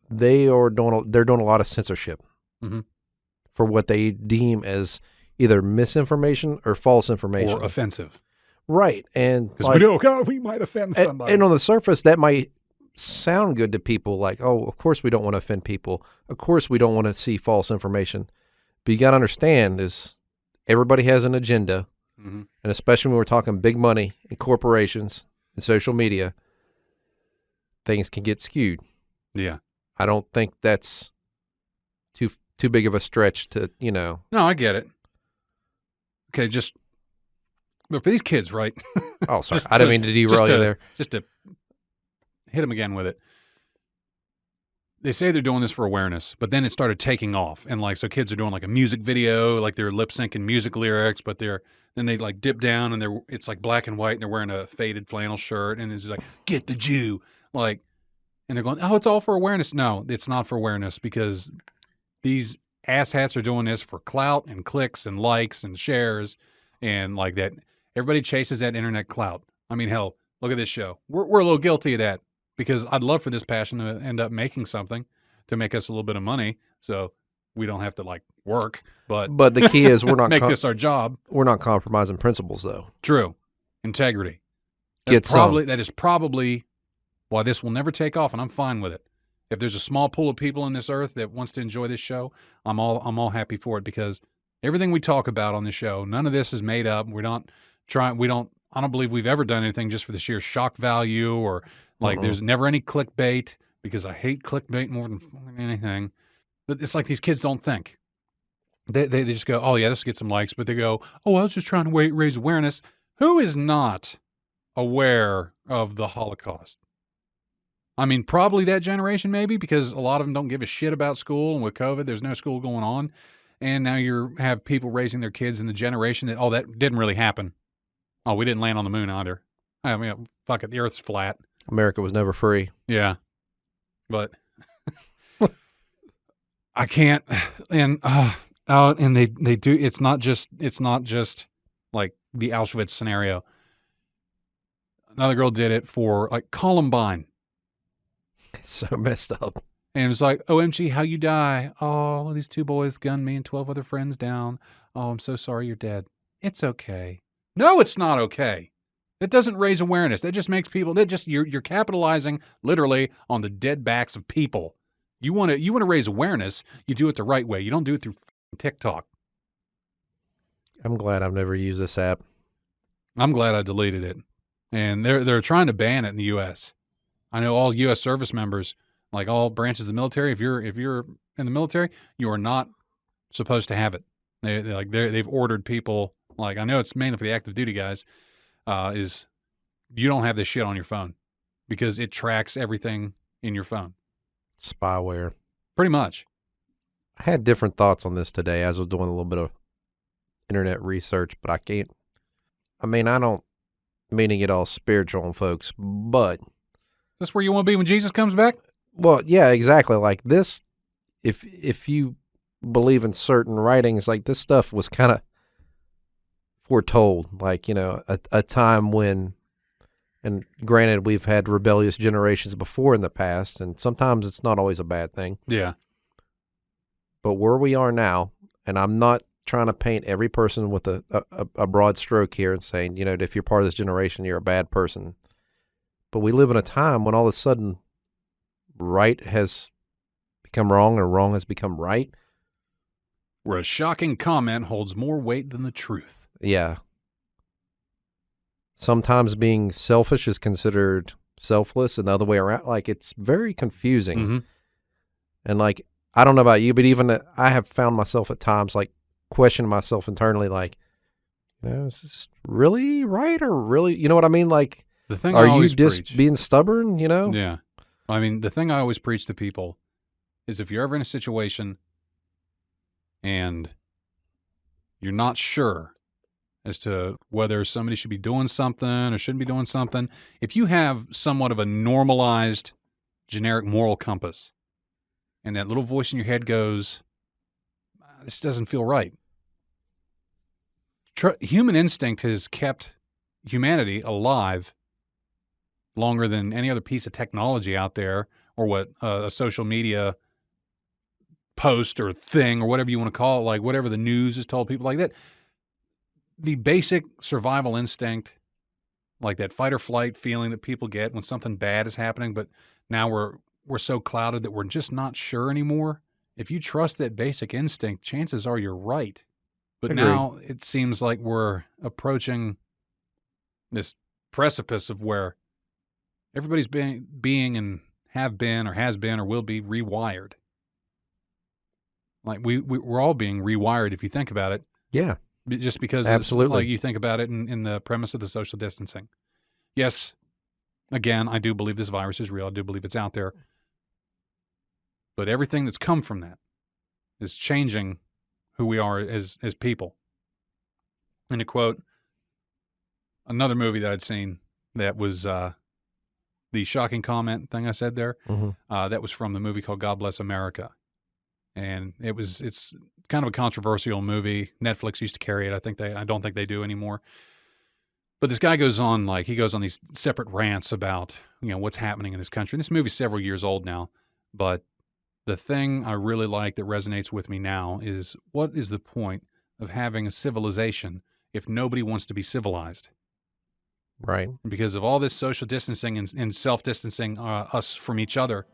they're doing a lot of censorship Mhm. for what they deem as either misinformation or false information. Or offensive. Right. And Because like, we know, God, we might offend somebody. and on the surface, that might sound good to people. Like, oh, of course we don't want to offend people. Of course we don't want to see false information. But you got to understand is everybody has an agenda. Mm-hmm. And especially when we're talking big money and corporations and social media, things can get skewed. Yeah. I don't think that's too big of a stretch to, you know. No, I get it. Okay, but for these kids, right? Oh, sorry. I didn't mean to derail you there. Just to hit them again with it. They say they're doing this for awareness, but then it started taking off. And like, so kids are doing like a music video, like they're lip syncing music lyrics, but then they like dip down and it's like black and white and they're wearing a faded flannel shirt and it's like, get the Jew. Like, and they're going, oh, it's all for awareness. No, it's not for awareness because these asshats are doing this for clout and clicks and likes and shares and like that. Everybody chases that internet clout. I mean, hell, look at this show. We're a little guilty of that because I'd love for this passion to end up making something to make us a little bit of money so we don't have to like work. But the key is we're not make this our job. We're not compromising principles, though. True. Integrity. That is probably why this will never take off, and I'm fine with it. If there's a small pool of people on this earth that wants to enjoy this show, I'm all happy for it because everything we talk about on this show, none of this is made up. I don't believe we've ever done anything just for the sheer shock value or like there's never any clickbait because I hate clickbait more than anything. But it's like these kids don't think. They just go, oh yeah, this will get some likes. But they go, oh, I was just trying to raise awareness. Who is not aware of the Holocaust? I mean, probably that generation maybe because a lot of them don't give a shit about school. And with COVID, there's no school going on. And now you have people raising their kids in the generation that, oh, that didn't really happen. Oh, we didn't land on the moon either. I mean, fuck it, the Earth's flat. America was never free. Yeah, but I can't. And they do. It's not just like the Auschwitz scenario. Another girl did it for like Columbine. It's so messed up. And it was like, OMG, how you die? Oh, these 2 boys gunned me and 12 other friends down. Oh, I'm so sorry you're dead. It's okay. No, it's not okay. It doesn't raise awareness. That just makes people, you're capitalizing literally on the dead backs of people. You want to raise awareness, you do it the right way. You don't do it through TikTok. I'm glad I've never used this app. I'm glad I deleted it. And they're trying to ban it in the US. I know all US service members, like all branches of the military, if you're in the military, you are not supposed to have it. They've ordered people, like I know it's mainly for the active duty guys, is you don't have this shit on your phone because it tracks everything in your phone. Spyware. Pretty much. I had different thoughts on this today as I was doing a little bit of internet research, but I can't. I mean, I don't mean to get all spiritual on folks, but is this where you want to be when Jesus comes back? Well, yeah, exactly. Like this, if you believe in certain writings, like this stuff was kind of foretold, like, you know, a time when, and granted, we've had rebellious generations before in the past, and sometimes it's not always a bad thing. Yeah. But where we are now, and I'm not trying to paint every person with a broad stroke here and saying, you know, if you're part of this generation, you're a bad person. But we live in a time when all of a sudden right has become wrong and wrong has become right. Where a shocking comment holds more weight than the truth. Yeah. Sometimes being selfish is considered selfless and the other way around. Like, it's very confusing. Mm-hmm. And like, I don't know about you, but even I have found myself at times like questioning myself internally, like, you know, is this really right or really, you know what I mean? Like, the thing are I always you just preach, being stubborn, you know? Yeah. I mean, the thing I always preach to people is if you're ever in a situation and you're not sure as to whether somebody should be doing something or shouldn't be doing something. If you have somewhat of a normalized, generic moral compass, and that little voice in your head goes, this doesn't feel right. Human instinct has kept humanity alive longer than any other piece of technology out there, or what a social media post or thing or whatever you want to call it, like whatever the news has told people like that. The basic survival instinct, like that fight or flight feeling that people get when something bad is happening, but now we're so clouded that we're just not sure anymore. If you trust that basic instinct, chances are you're right. But Agreed. now it seems like we're approaching this precipice of where everybody's being and have been or has been or will be rewired. Like we're all being rewired if you think about it. Yeah. Just because Absolutely. like you think about it in the premise of the social distancing. Yes, again, I do believe this virus is real. I do believe it's out there. But everything that's come from that is changing who we are as people. And to quote another movie that I'd seen that was the shocking comment thing I said there, that was from the movie called God Bless America. And it's kind of a controversial movie. Netflix used to carry it. I don't think they do anymore. But this guy goes on these separate rants about, what's happening in this country. And this movie's several years old now, but the thing I really like that resonates with me now is, what is the point of having a civilization if nobody wants to be civilized? Right. Because of all this social distancing and self-distancing us from each other.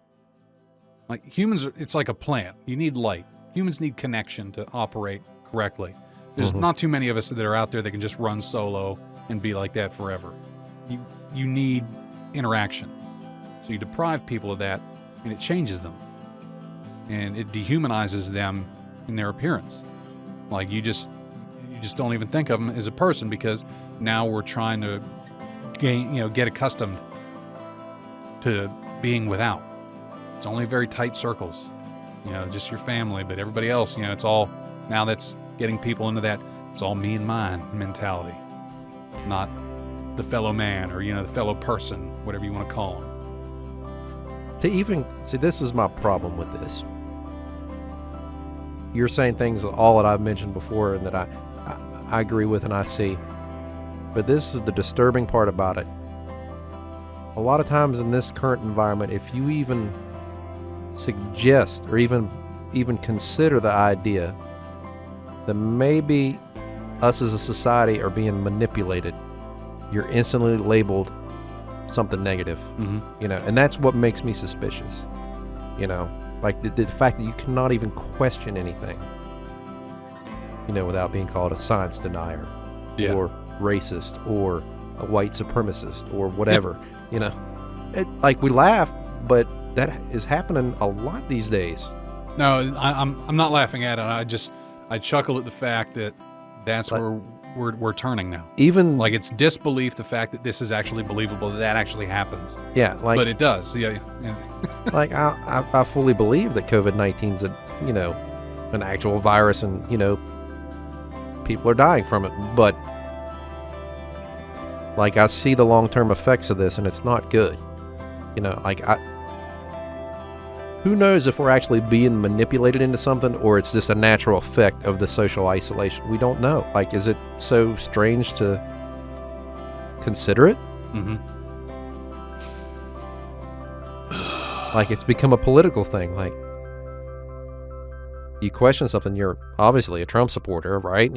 Like humans, it's like a plant. You need light. Humans need connection to operate correctly. There's not too many of us that are out there that can just run solo and be like that forever. You need interaction. So you deprive people of that, and it changes them. And it dehumanizes them in their appearance. Like you just don't even think of them as a person, because now we're trying to get accustomed to being without. It's only very tight circles, just your family, but everybody else, it's all, now that's getting people into that, it's all me and mine mentality, not the fellow man or, the fellow person, whatever you want to call them. To even, see, this is my problem with this. You're saying things, all that I've mentioned before, and that I agree with and I see. But this is the disturbing part about it. A lot of times in this current environment, if you even suggest or even consider the idea that maybe us as a society are being manipulated, you're instantly labeled something negative. And that's what makes me suspicious. Like the fact that you cannot even question anything, without being called a science denier or racist or a white supremacist or whatever. Like we laugh, but that is happening a lot these days. No, I'm not laughing at it. I chuckle at the fact that that's where we're turning now. Even like it's disbelief, the fact that this is actually believable, that actually happens. Yeah, but it does. Yeah. Like I fully believe that COVID-19's an actual virus, and people are dying from it. But like I see the long-term effects of this, and it's not good. Who knows if we're actually being manipulated into something, or it's just a natural effect of the social isolation? We don't know. Like, is it so strange to consider it? Like, it's become a political thing. Like, you question something, you're obviously a Trump supporter, right?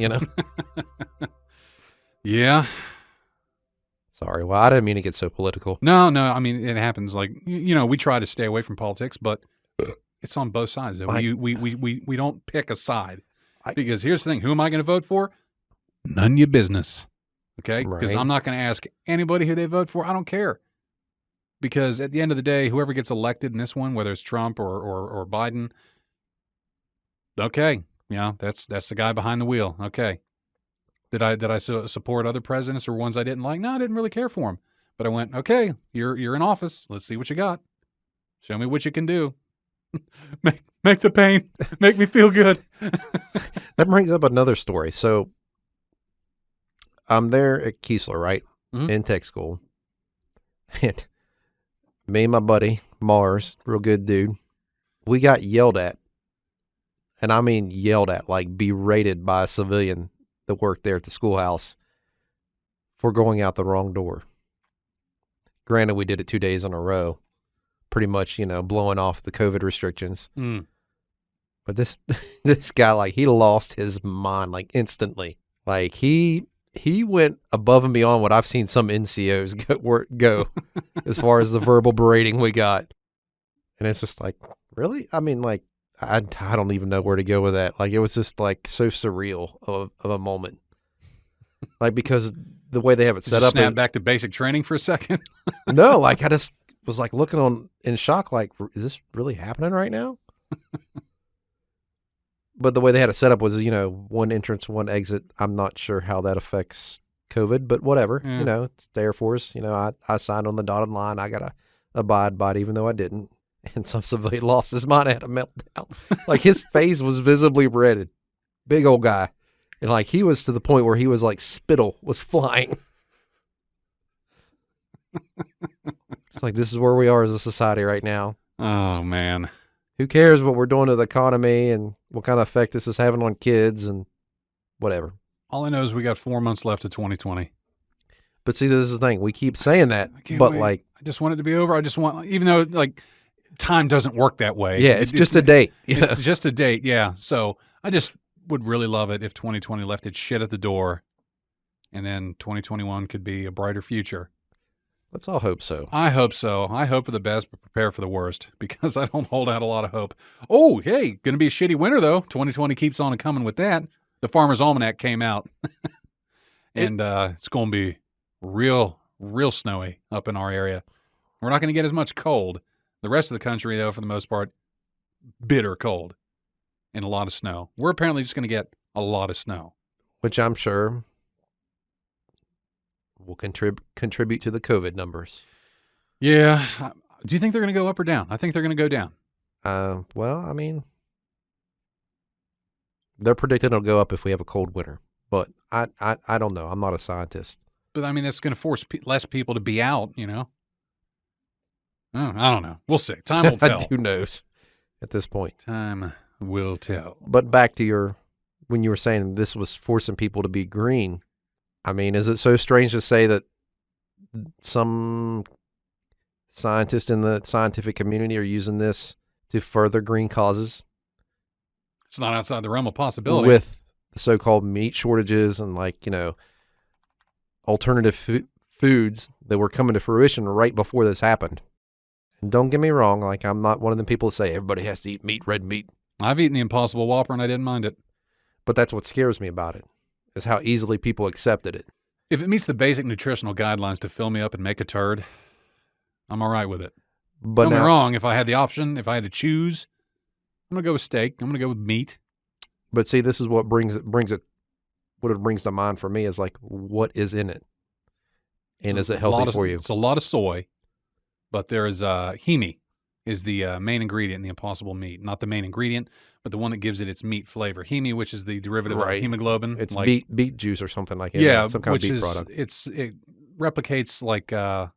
Yeah. Sorry, well, I didn't mean to get so political. No, I mean, it happens. Like, we try to stay away from politics, but it's on both sides. We don't pick a side. Because here's the thing, who am I going to vote for? None of your business. Okay? Because I'm not going to ask anybody who they vote for. I don't care. Because at the end of the day, whoever gets elected in this one, whether it's Trump or Biden, okay, that's the guy behind the wheel. Okay. Did I support other presidents or ones I didn't like? No, I didn't really care for them. But I went, okay, you're in office. Let's see what you got. Show me what you can do. make the pain. Make me feel good. That brings up another story. So I'm there at Keesler, right? Mhm. In tech school. And me and my buddy, Mars, real good dude, we got yelled at. And I mean yelled at, like berated by a civilian that worked there at the schoolhouse for going out the wrong door. Granted, we did it 2 days in a row, pretty much, blowing off the COVID restrictions. Mm. But this guy, like, he lost his mind, like, instantly. Like, he went above and beyond what I've seen some NCOs go as far as the verbal berating we got. And it's just like, really? I mean, like, I don't even know where to go with that. Like, it was just, like, so surreal of a moment. Like, because the way they have it set up. Snap back to basic training for a second. No, like, I just was, like, looking on in shock, like, is this really happening right now? But the way they had it set up was, one entrance, one exit. I'm not sure how that affects COVID, but whatever. Yeah. It's the Air Force. I signed on the dotted line. I got to abide by it, even though I didn't. And some civilian lost his mind and had a meltdown. Like, his face was visibly reddened. Big old guy. And, like, he was to the point where he was, like, spittle was flying. It's like, this is where we are as a society right now. Oh, man. Who cares what we're doing to the economy and what kind of effect this is having on kids and whatever. All I know is we got 4 months left of 2020. But see, this is the thing. We keep saying that, I can't but wait. like, I just want it to be over. I just want, even though like time doesn't work that way. yeah, it's just a date. It's just a date. Yeah. So I just would really love it if 2020 left its shit at the door and then 2021 could be a brighter future. Let's all hope so. I hope so. I hope for the best, but prepare for the worst because I don't hold out a lot of hope. Oh, hey, going to be a shitty winter, though. 2020 keeps on coming with that. The Farmer's Almanac came out, and it's going to be real snowy up in our area. We're not going to get as much cold. The rest of the country, though, for the most part, bitter cold and a lot of snow. We're apparently just going to get a lot of snow. Which I'm sure will contribute to the COVID numbers. Yeah. Do you think they're going to go up or down? I think they're going to go down. Well, I mean, they're predicting it'll go up if we have a cold winter. But I don't know. I'm not a scientist. But, I mean, that's going to force less people to be out, Oh, I don't know. We'll see. Time will tell. Who knows at this point? Time will tell. But back to when you were saying this was forcing people to be green. I mean, is it so strange to say that some scientists in the scientific community are using this to further green causes? It's not outside the realm of possibility. With the so-called meat shortages and alternative foods that were coming to fruition right before this happened. And don't get me wrong, I'm not one of the people that say everybody has to eat meat, red meat. I've eaten the Impossible Whopper and I didn't mind it. But that's what scares me about it, is how easily people accepted it. If it meets the basic nutritional guidelines to fill me up and make a turd, I'm all right with it. But Don't get me wrong, if I had the option, if I had to choose, I'm going to go with steak. I'm going to go with meat. But see, this is what what it brings to mind for me is what is in it? And is it healthy for you? It's a lot of soy, but there is heme is the main ingredient in the Impossible meat. Not the main ingredient, but the one that gives it its meat flavor. Heme, which is the derivative of hemoglobin. It's beet juice or something like that. Yeah, some kind of beet product. It replicates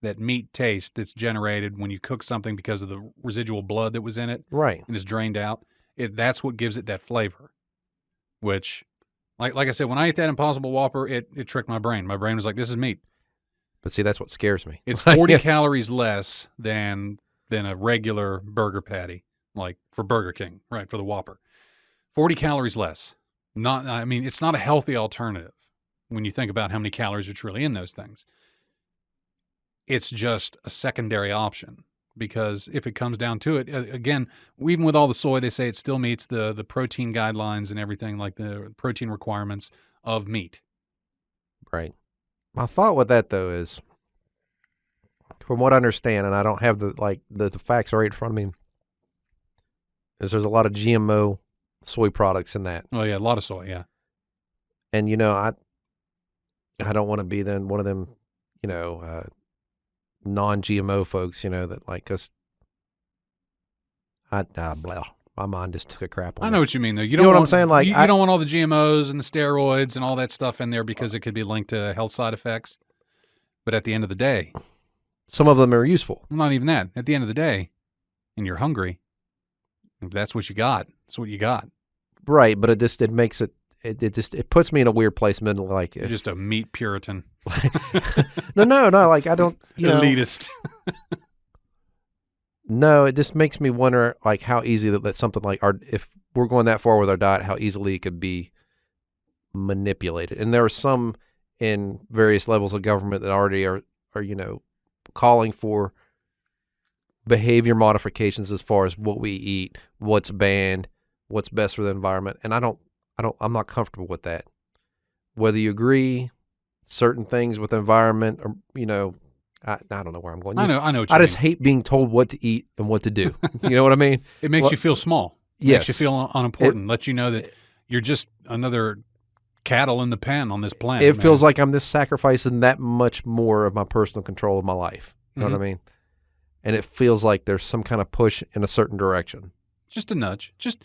that meat taste that's generated when you cook something because of the residual blood that was in it. Right. And is drained out. That's what gives it that flavor. Which, like I said, when I ate that Impossible Whopper, it tricked my brain. My brain was like, this is meat. But see, that's what scares me. It's 40 calories less than a regular burger patty, like for Burger King, right, for the Whopper. 40 calories less. It's not a healthy alternative when you think about how many calories are truly in those things. It's just a secondary option because if it comes down to it, again, even with all the soy, they say it still meets the protein guidelines and everything, like the protein requirements of meat. Right. My thought with that, though, is, from what I understand, and I don't have the facts right in front of me, is there's a lot of GMO soy products in that. Oh, yeah, a lot of soy, yeah. And, I don't want to be then one of them, non-GMO folks, that like us. Blah. My mind just took a crap on I it. know what you mean, though. You know don't what I'm want, saying? Like, you I- don't want all the GMOs and the steroids and all that stuff in there because it could be linked to health side effects. But at the end of the day, Some of them are useful. not even that. At the end of the day, and you're hungry, if that's what you got, that's what you got. Right, but it makes it puts me in a weird place mentally. Like, You're just a meat Puritan. no, like I don't, Elitist. No, it just makes me wonder, like, how easy that something like if we're going that far with our diet, how easily it could be manipulated. And there are some in various levels of government that already are calling for behavior modifications as far as what we eat, what's banned, what's best for the environment. And I'm not comfortable with that. Whether you agree, certain things with the environment, or I don't know where I'm going. I know what you I mean. just hate being told what to eat and what to do. You know what I mean? It makes you feel small. It Yes. makes you feel unimportant. Lets you know that you're just another cattle in the pen on this planet. It feels like I'm just sacrificing that much more of my personal control of my life. You know what I mean? And it feels like there's some kind of push in a certain direction. Just a nudge. Just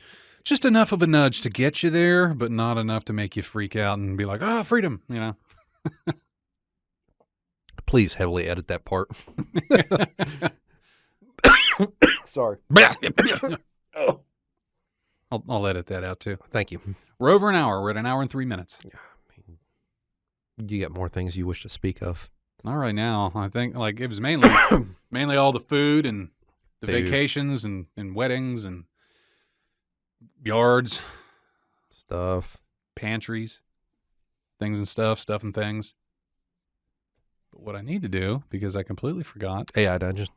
enough of a nudge to get you there, but not enough to make you freak out and be like, freedom, Please heavily edit that part. Sorry. I'll edit that out too. Thank you. We're over an hour. We're at an hour and 3 minutes. You got more things you wish to speak of? Not right now. I think like it was mainly all the food and the Food. vacations and weddings and yards, Stuff. pantries, things and stuff and things. But what I need to do, because I completely forgot. AI Dungeon.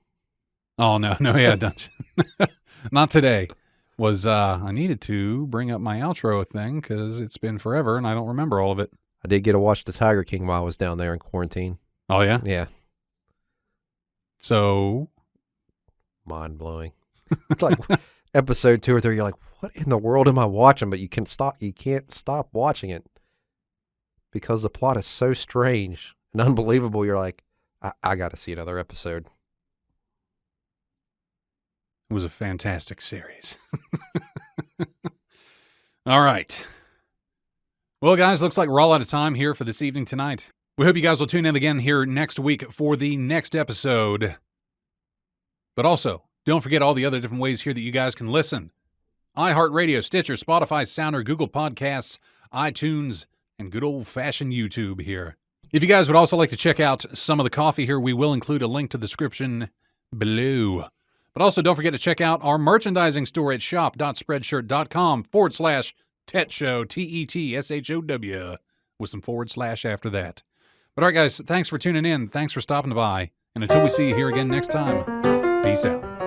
Oh, no, yeah, Dungeon. Not today. Was I needed to bring up my outro thing because it's been forever and I don't remember all of it. I did get to watch the Tiger King while I was down there in quarantine. Oh, yeah? Yeah. So, Mind blowing. It's like episode 2 or 3, you're like, what in the world am I watching? But you can't stop watching it because the plot is so strange and unbelievable. You're like, I got to see another episode. it was a fantastic series. All right. Well, guys, looks like we're all out of time here for this evening tonight. We hope you guys will tune in again here next week for the next episode. But also, don't forget all the other different ways here that you guys can listen. iHeartRadio, Stitcher, Spotify, Sounder, Google Podcasts, iTunes, and good old-fashioned YouTube here. If you guys would also like to check out some of the coffee here, we will include a link to the description below. But also, don't forget to check out our merchandising store at shop.spreadshirt.com/TETShow, TETSHOW, with some / after that. But all right, guys, thanks for tuning in. Thanks for stopping by. And until we see you here again next time, peace out.